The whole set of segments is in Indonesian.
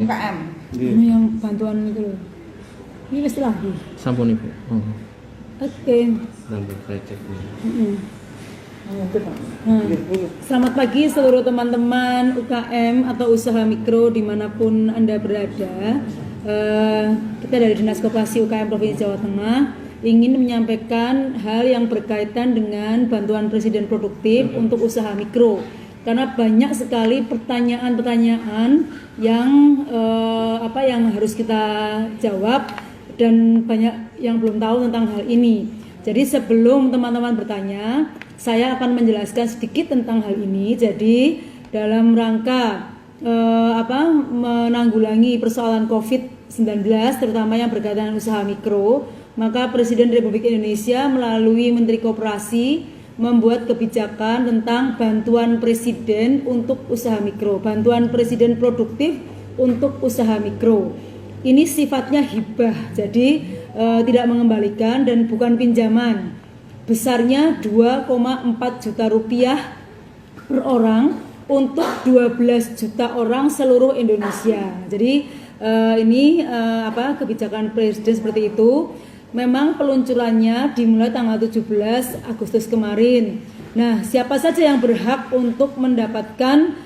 UKM. Ini yang bantuan itu loh. Ini mesti lagi. Sampun Ibu. Oh. Oke. Nambah krecek nih. Nah, selamat pagi seluruh teman-teman UKM atau usaha mikro dimanapun Anda berada. Kita dari Dinas Koperasi UKM Provinsi Jawa Tengah ingin menyampaikan hal yang berkaitan dengan bantuan presiden produktif untuk usaha mikro. Karena banyak sekali pertanyaan-pertanyaan yang yang harus kita jawab dan banyak yang belum tahu tentang hal ini. Jadi sebelum teman-teman bertanya, saya akan menjelaskan sedikit tentang hal ini. Jadi dalam rangka menanggulangi persoalan COVID-19 terutama yang berkaitan dengan usaha mikro, maka Presiden Republik Indonesia melalui Menteri Koperasi membuat kebijakan tentang bantuan presiden untuk usaha mikro, bantuan presiden produktif untuk usaha mikro. Ini sifatnya hibah, jadi tidak mengembalikan dan bukan pinjaman. Besarnya 2,4 juta rupiah per orang untuk 12 juta orang seluruh Indonesia. Jadi kebijakan presiden seperti itu. Memang peluncurannya dimulai tanggal 17 Agustus kemarin. Nah, siapa saja yang berhak untuk mendapatkan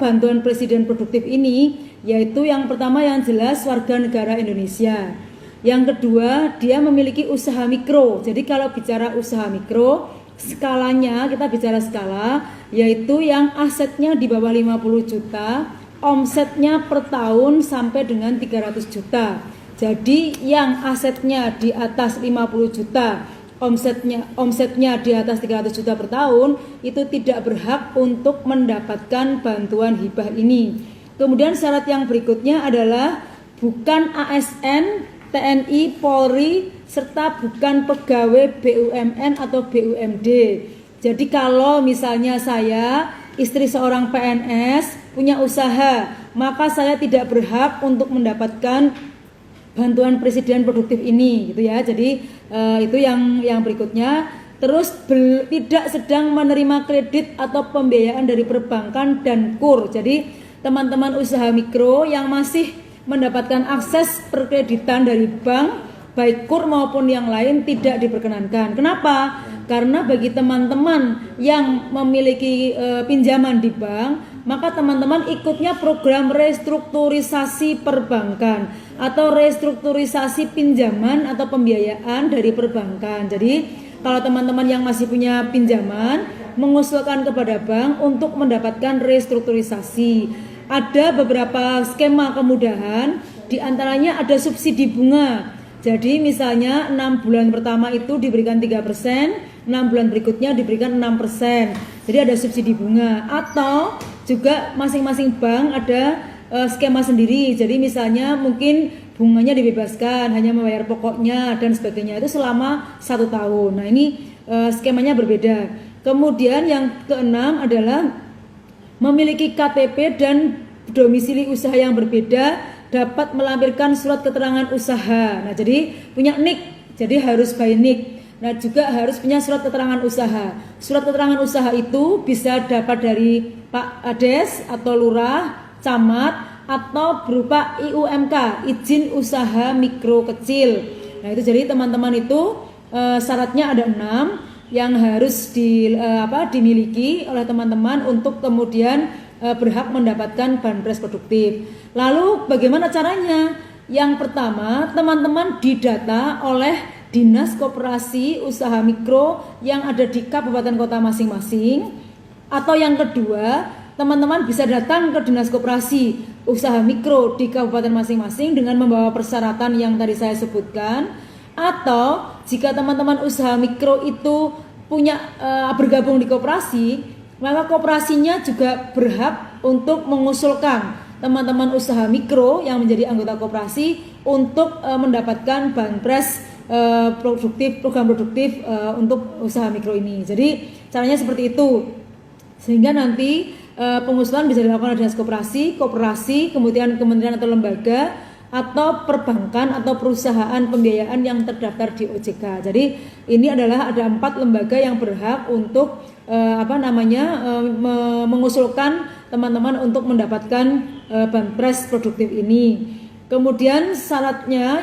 bantuan presiden produktif ini? Yaitu yang pertama yang jelas warga negara Indonesia. Yang kedua, dia memiliki usaha mikro. Jadi kalau bicara usaha mikro, skalanya kita bicara skala, yaitu yang asetnya di bawah 50 juta, omsetnya per tahun sampai dengan 300 juta. Jadi yang asetnya di atas 50 juta, omsetnya di atas 300 juta per tahun, itu tidak berhak untuk mendapatkan bantuan hibah ini. Kemudian syarat yang berikutnya adalah bukan ASN, TNI, Polri, serta bukan pegawai BUMN atau BUMD. Jadi kalau misalnya saya, istri seorang PNS, punya usaha, maka saya tidak berhak untuk mendapatkan bantuan presiden produktif ini, gitu ya. Jadi itu yang berikutnya. Terus tidak sedang menerima kredit atau pembiayaan dari perbankan dan KUR. Jadi teman-teman usaha mikro yang masih mendapatkan akses perkreditan dari bank, baik KUR maupun yang lain, tidak diperkenankan. Kenapa? Karena bagi teman-teman yang memiliki pinjaman di bank, maka teman-teman ikutnya program restrukturisasi perbankan atau restrukturisasi pinjaman atau pembiayaan dari perbankan. Jadi kalau teman-teman yang masih punya pinjaman mengusulkan kepada bank untuk mendapatkan restrukturisasi, ada beberapa skema kemudahan, diantaranya ada subsidi bunga. Jadi misalnya 6 bulan pertama itu diberikan 3%, 6 bulan berikutnya diberikan 6%. Jadi ada subsidi bunga. Atau juga masing-masing bank ada skema sendiri. Jadi misalnya mungkin bunganya dibebaskan, hanya membayar pokoknya dan sebagainya, itu selama 1 tahun. Nah ini skemanya berbeda. Kemudian yang keenam adalah memiliki KTP dan domisili usaha yang berbeda, dapat melampirkan surat keterangan usaha. Nah, jadi punya NIK, jadi harus by NIK. Nah, juga harus punya surat keterangan usaha. Surat keterangan usaha itu bisa dapat dari Pak Ades atau Lurah, Camat, atau berupa IUMK, izin usaha mikro kecil. Nah, itu jadi teman-teman itu syaratnya ada 6 yang harus dimiliki oleh teman-teman untuk kemudian berhak mendapatkan banpres produktif. Lalu bagaimana caranya? Yang pertama, teman-teman didata oleh Dinas Koperasi Usaha Mikro yang ada di kabupaten kota masing-masing. Atau yang kedua, teman-teman bisa datang ke Dinas Koperasi Usaha Mikro di kabupaten masing-masing dengan membawa persyaratan yang tadi saya sebutkan. Atau jika teman-teman usaha mikro itu punya bergabung di koperasi, maka koperasinya juga berhak untuk mengusulkan teman-teman usaha mikro yang menjadi anggota koperasi untuk mendapatkan banpres produktif, program produktif untuk usaha mikro ini. Jadi caranya seperti itu, sehingga nanti pengusulan bisa dilakukan oleh Dinas Koperasi, koperasi, kemudian kementerian atau lembaga, atau perbankan atau perusahaan pembiayaan yang terdaftar di OJK. Jadi ini adalah ada 4 lembaga yang berhak untuk mengusulkan teman-teman untuk mendapatkan banpres produktif ini. Kemudian syaratnya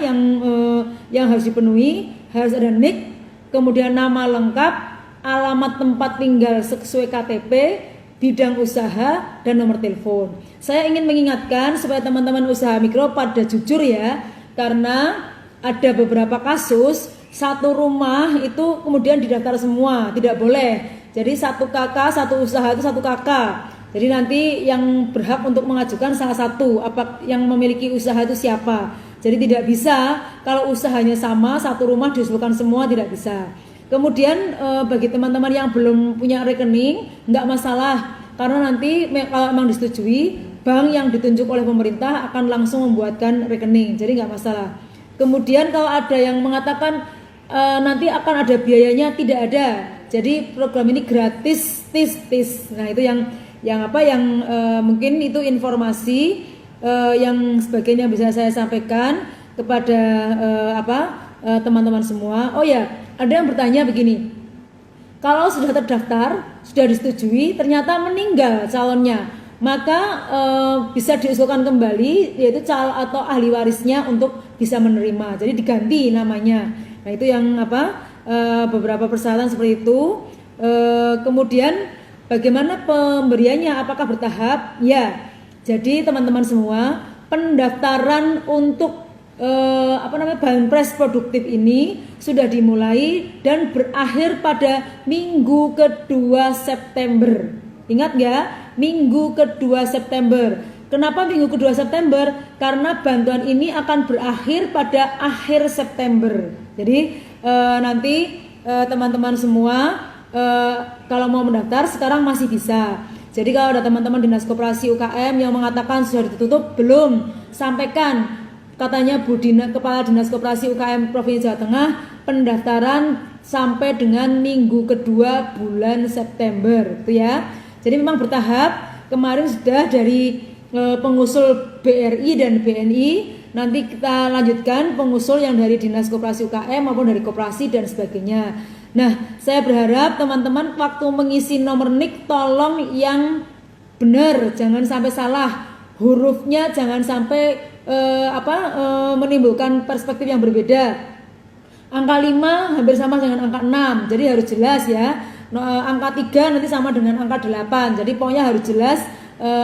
yang harus dipenuhi, harus ada NIK, kemudian nama lengkap, alamat tempat tinggal sesuai KTP, bidang usaha, dan nomor telepon. Saya ingin mengingatkan supaya teman-teman usaha mikro pada jujur ya, karena ada beberapa kasus satu rumah itu kemudian didaftar semua, tidak boleh. Jadi satu kakak, satu usaha itu satu kakak. Jadi nanti yang berhak untuk mengajukan salah satu, apa yang memiliki usaha itu siapa. Jadi tidak bisa kalau usahanya sama satu rumah diusulkan semua, tidak bisa. Kemudian bagi teman-teman yang belum punya rekening nggak masalah, karena nanti kalau memang disetujui bank yang ditunjuk oleh pemerintah akan langsung membuatkan rekening, jadi nggak masalah. Kemudian kalau ada yang mengatakan nanti akan ada biayanya, tidak ada. Jadi program ini gratis, tis. Nah itu yang mungkin itu informasi yang sebagainya bisa saya sampaikan kepada teman-teman semua. Oh ya, ada yang bertanya begini, kalau sudah terdaftar, sudah disetujui, ternyata meninggal calonnya, maka bisa diusulkan kembali, yaitu calon atau ahli warisnya untuk bisa menerima. Jadi diganti namanya. Nah itu yang beberapa persyaratan seperti itu. Kemudian bagaimana pemberiannya? Apakah bertahap? Ya. Jadi teman-teman semua, pendaftaran untuk banpres produktif ini sudah dimulai dan berakhir pada minggu kedua September. Ingat nggak? Minggu kedua September. Kenapa minggu kedua September? Karena bantuan ini akan berakhir pada akhir September. Jadi nanti teman-teman semua kalau mau mendaftar sekarang masih bisa. Jadi kalau ada teman-teman Dinas Koperasi UKM yang mengatakan sudah ditutup, belum, sampaikan. Katanya Kepala Dinas Koperasi UKM Provinsi Jawa Tengah, pendaftaran sampai dengan minggu kedua bulan September, itu ya. Jadi memang bertahap. Kemarin sudah dari pengusul BRI dan BNI, nanti kita lanjutkan pengusul yang dari Dinas Koperasi UKM maupun dari koperasi dan sebagainya. Nah, saya berharap teman-teman waktu mengisi nomor NIK tolong yang benar, jangan sampai salah. Hurufnya jangan sampai menimbulkan perspektif yang berbeda. Angka 5 hampir sama dengan angka 6, jadi harus jelas ya. Angka 3 nanti sama dengan angka 8, jadi pokoknya harus jelas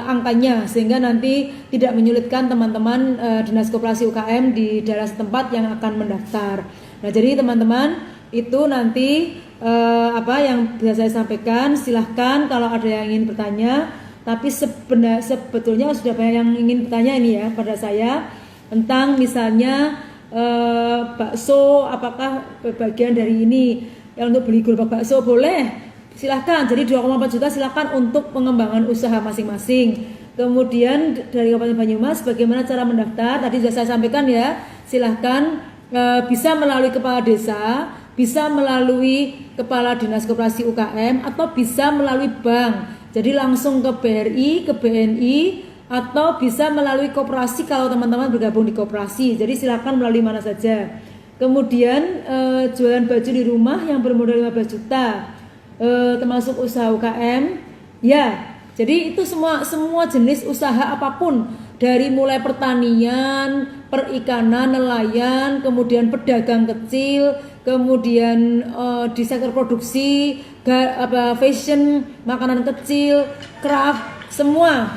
angkanya, sehingga nanti tidak menyulitkan teman-teman Dinas Koperasi UKM di daerah setempat yang akan mendaftar. Nah, jadi teman-teman itu nanti yang bisa saya sampaikan. Silahkan kalau ada yang ingin bertanya. Tapi sebetulnya sudah banyak yang ingin bertanya ini ya pada saya tentang misalnya bakso, apakah bagian dari ini yang untuk beli gerobak bakso boleh, silahkan. Jadi 2,4 juta silahkan untuk pengembangan usaha masing-masing. Kemudian dari Kabupaten Banyumas bagaimana cara mendaftar, tadi sudah saya sampaikan ya. Silahkan bisa melalui kepala desa, bisa melalui kepala Dinas Koperasi UKM, atau bisa melalui bank. Jadi langsung ke BRI, ke BNI, atau bisa melalui koperasi kalau teman-teman bergabung di koperasi. Jadi silakan melalui mana saja. Kemudian jualan baju di rumah yang bermodal 15 juta, termasuk usaha UKM. Ya, jadi itu semua jenis usaha apapun, dari mulai pertanian, perikanan, nelayan, kemudian pedagang kecil, kemudian di sektor produksi, fashion, makanan kecil, craft, semua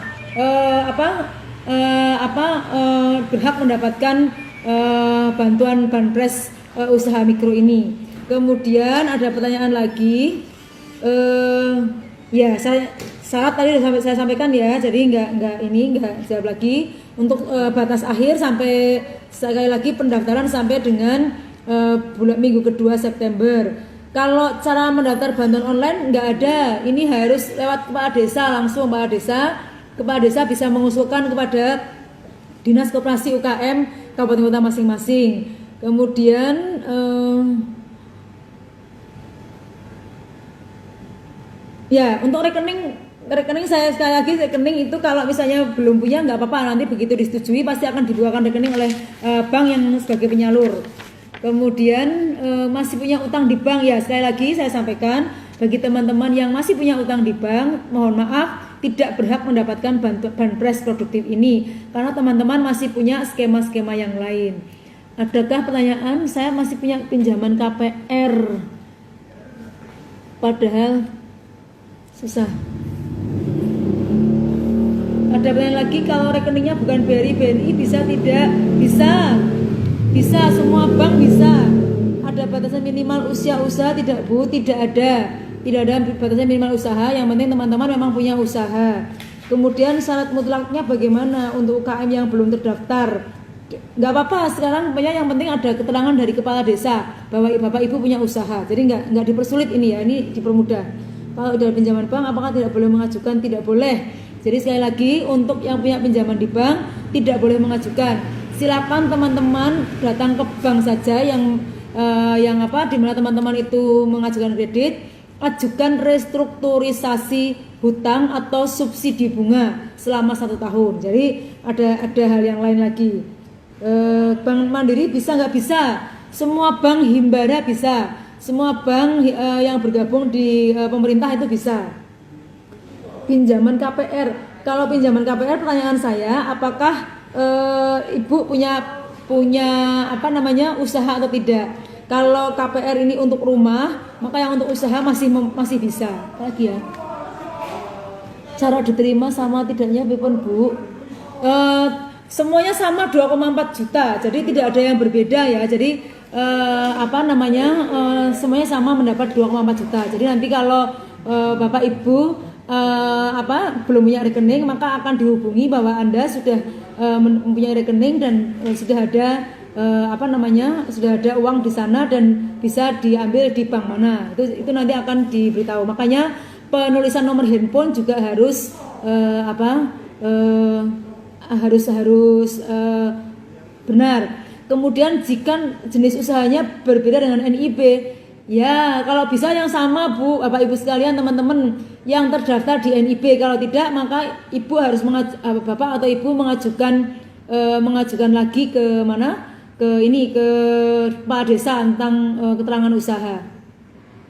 berhak mendapatkan bantuan banpres usaha mikro ini. Kemudian ada pertanyaan lagi, syarat tadi sudah saya sampaikan ya, jadi nggak jawab lagi. Untuk batas akhir sampai sekali lagi pendaftaran sampai dengan minggu kedua September. Kalau cara mendaftar bantuan online nggak ada, ini harus lewat kepala desa, langsung kepala desa. Kepala desa bisa mengusulkan kepada Dinas Koperasi UKM kabupaten kota masing-masing. Kemudian untuk rekening saya sekali lagi, rekening itu kalau misalnya belum punya nggak apa-apa, nanti begitu disetujui pasti akan dibuatkan rekening oleh bank yang sebagai penyalur. Kemudian masih punya utang di bank, ya sekali lagi saya sampaikan bagi teman-teman yang masih punya utang di bank, mohon maaf tidak berhak mendapatkan banpres produktif ini karena teman-teman masih punya skema-skema yang lain. Adakah pertanyaan? Saya masih punya pinjaman KPR padahal susah. Ada pertanyaan lagi, kalau rekeningnya bukan BRI bisa tidak? Bisa, semua bank bisa. Ada batasan minimal usia usaha tidak Bu? Tidak ada batasan minimal usaha, yang penting teman-teman memang punya usaha. Kemudian syarat mutlaknya bagaimana untuk UKM yang belum terdaftar? Nggak apa-apa, sekarang yang penting ada keterangan dari kepala desa bahwa Bapak Ibu punya usaha, jadi nggak dipersulit ini ya, ini dipermudah. Kalau dari pinjaman bank apakah tidak boleh mengajukan? Tidak boleh. Jadi sekali lagi untuk yang punya pinjaman di bank tidak boleh mengajukan. Silakan teman-teman datang ke bank saja yang di mana teman-teman itu mengajukan kredit, ajukan restrukturisasi hutang atau subsidi bunga selama 1 tahun. Jadi ada hal yang lain lagi. Bank Mandiri bisa nggak? Bisa. Semua bank himbara bisa. Semua bank yang bergabung di pemerintah itu bisa. Pinjaman KPR. Kalau pinjaman KPR, pertanyaan saya, apakah Ibu punya usaha atau tidak? Kalau KPR ini untuk rumah, maka yang untuk usaha masih bisa. Lagi ya. Cara diterima sama tidaknya Bipun Bu? Semuanya sama 2,4 juta. Jadi tidak ada yang berbeda ya. Jadi semuanya sama mendapat 2,4 juta. Jadi nanti kalau Bapak Ibu belum punya rekening, maka akan dihubungi bahwa Anda sudah mempunyai rekening dan sudah ada sudah ada uang di sana dan bisa diambil di bank mana. Itu nanti akan diberitahu. Makanya penulisan nomor handphone juga harus benar. Kemudian jika jenis usahanya berbeda dengan NIB, ya kalau bisa yang sama Bu, Bapak Ibu sekalian, teman-teman yang terdaftar di NIB. Kalau tidak, maka Ibu harus Bapak atau Ibu mengajukan lagi ke mana? Ke kepala desa tentang keterangan usaha.